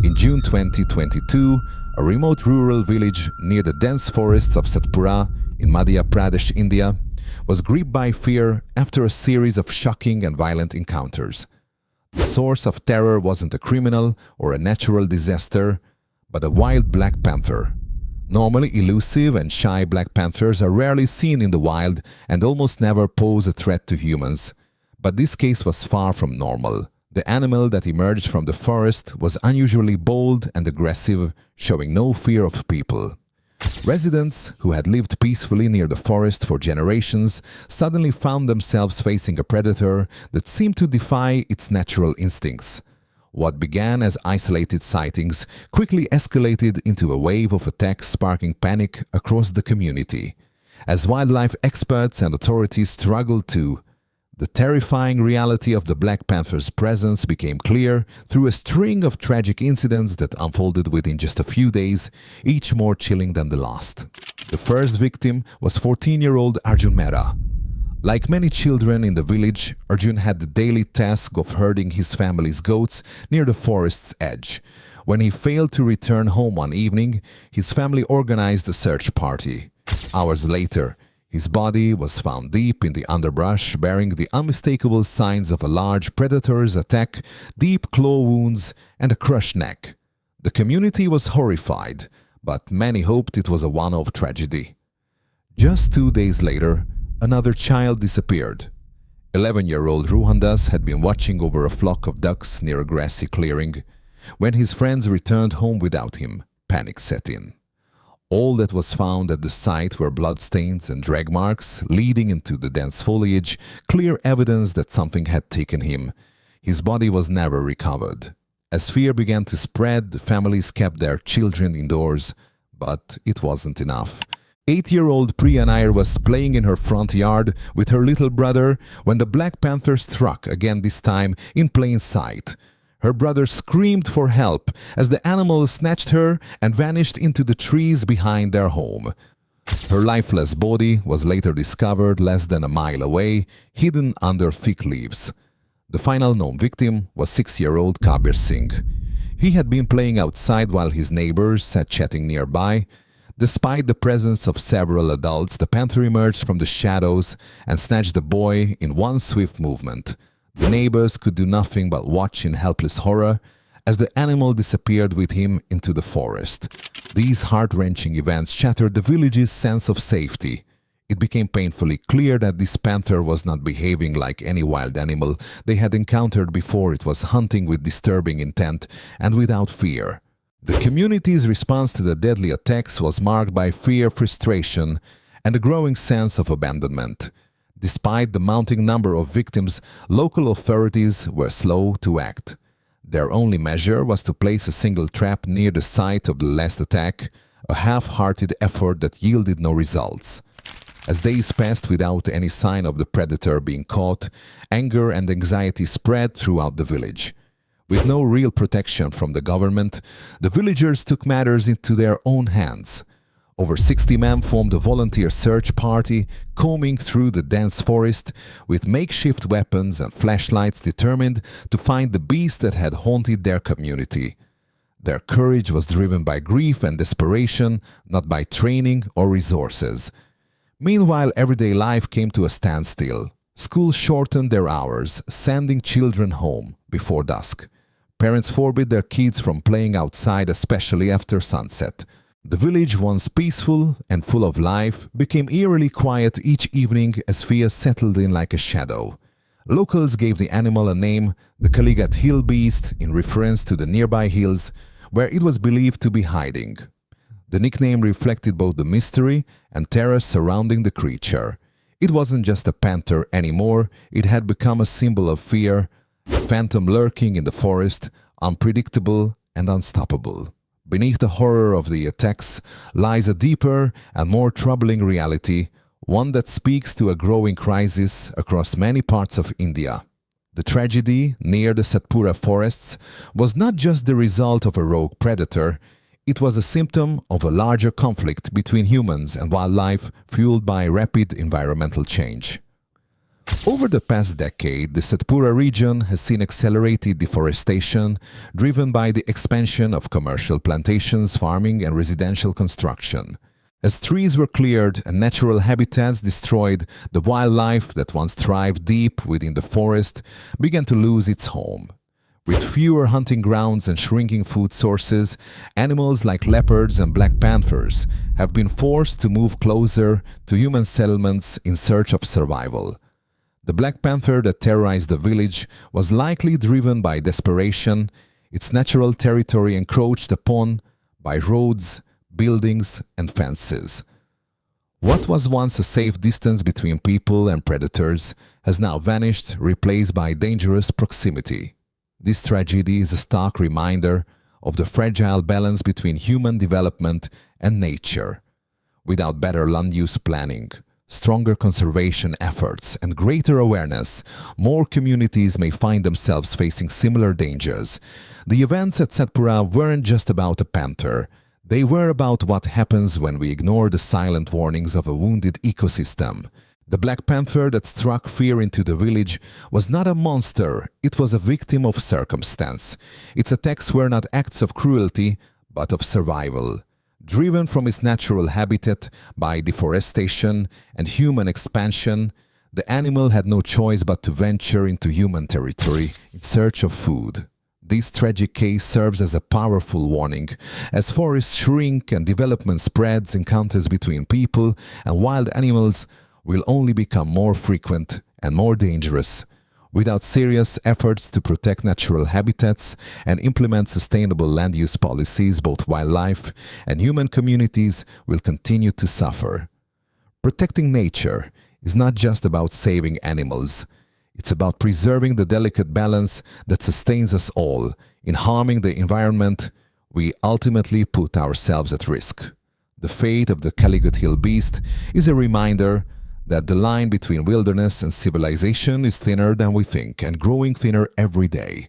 In June 2022, a remote rural village near the dense forests of Satpura in Madhya Pradesh, India, was gripped by fear after a series of shocking and violent encounters. The source of terror wasn't a criminal or a natural disaster, but a wild black panther. Normally elusive and shy black panthers are rarely seen in the wild and almost never pose a threat to humans. But this case was far from normal. The animal that emerged from the forest was unusually bold and aggressive, showing no fear of people. Residents who had lived peacefully near the forest for generations suddenly found themselves facing a predator that seemed to defy its natural instincts. What began as isolated sightings quickly escalated into a wave of attacks, sparking panic across the community. As wildlife experts and authorities struggled to, the terrifying reality of the black panther's presence became clear through a string of tragic incidents that unfolded within just a few days, each more chilling than the last. The first victim was 14-year-old Arjun Mehra. Like many children in the village, Arjun had the daily task of herding his family's goats near the forest's edge. When he failed to return home one evening, his family organized a search party. Hours later, his body was found deep in the underbrush, bearing the unmistakable signs of a large predator's attack, deep claw wounds, and a crushed neck. The community was horrified, but many hoped it was a one-off tragedy. Just 2 days later, another child disappeared. 11-year-old Ruhandas had been watching over a flock of ducks near a grassy clearing. When his friends returned home without him, panic set in. All that was found at the site were bloodstains and drag marks leading into the dense foliage, clear evidence that something had taken him. His body was never recovered. As fear began to spread, the families kept their children indoors, but it wasn't enough. 8-year-old Priya Nair was playing in her front yard with her little brother when the black panther struck, again this time in plain sight. Her brother screamed for help as the animal snatched her and vanished into the trees behind their home. Her lifeless body was later discovered less than a mile away, hidden under thick leaves. The final known victim was 6-year-old Kabir Singh. He had been playing outside while his neighbors sat chatting nearby. Despite the presence of several adults, the panther emerged from the shadows and snatched the boy in one swift movement. The neighbors could do nothing but watch in helpless horror as the animal disappeared with him into the forest. These heart-wrenching events shattered the village's sense of safety. It became painfully clear that this panther was not behaving like any wild animal they had encountered before. It was hunting with disturbing intent and without fear. The community's response to the deadly attacks was marked by fear, frustration, and a growing sense of abandonment. Despite the mounting number of victims, local authorities were slow to act. Their only measure was to place a single trap near the site of the last attack, a half-hearted effort that yielded no results. As days passed without any sign of the predator being caught, anger and anxiety spread throughout the village. With no real protection from the government, the villagers took matters into their own hands. Over 60 men formed a volunteer search party, combing through the dense forest with makeshift weapons and flashlights, determined to find the beast that had haunted their community. Their courage was driven by grief and desperation, not by training or resources. Meanwhile, everyday life came to a standstill. Schools shortened their hours, sending children home before dusk. Parents forbid their kids from playing outside, especially after sunset. The village, once peaceful and full of life, became eerily quiet each evening as fear settled in like a shadow. Locals gave the animal a name, the Kaligat Hill Beast, in reference to the nearby hills where it was believed to be hiding. The nickname reflected both the mystery and terror surrounding the creature. It wasn't just a panther anymore, it had become a symbol of fear, a phantom lurking in the forest, unpredictable and unstoppable. Beneath the horror of the attacks lies a deeper and more troubling reality, one that speaks to a growing crisis across many parts of India. The tragedy near the Satpura forests was not just the result of a rogue predator, it was a symptom of a larger conflict between humans and wildlife fueled by rapid environmental change. Over the past decade, the Satpura region has seen accelerated deforestation driven by the expansion of commercial plantations, farming and residential construction. As trees were cleared and natural habitats destroyed, the wildlife that once thrived deep within the forest began to lose its home. With fewer hunting grounds and shrinking food sources, animals like leopards and black panthers have been forced to move closer to human settlements in search of survival. The black panther that terrorized the village was likely driven by desperation, its natural territory encroached upon by roads, buildings, and fences. What was once a safe distance between people and predators has now vanished, replaced by dangerous proximity. This tragedy is a stark reminder of the fragile balance between human development and nature. Without better land use planning, stronger conservation efforts, and greater awareness, more communities may find themselves facing similar dangers. The events at Satpura weren't just about a panther. They were about what happens when we ignore the silent warnings of a wounded ecosystem. The black panther that struck fear into the village was not a monster, it was a victim of circumstance. Its attacks were not acts of cruelty, but of survival. Driven from its natural habitat by deforestation and human expansion, the animal had no choice but to venture into human territory in search of food. This tragic case serves as a powerful warning. As forests shrink and development spreads, encounters between people and wild animals will only become more frequent and more dangerous. Without serious efforts to protect natural habitats and implement sustainable land use policies, both wildlife and human communities will continue to suffer. Protecting nature is not just about saving animals. It's about preserving the delicate balance that sustains us all. In harming the environment, we ultimately put ourselves at risk. The fate of the Calicut Hill beast is a reminder that the line between wilderness and civilization is thinner than we think and growing thinner every day.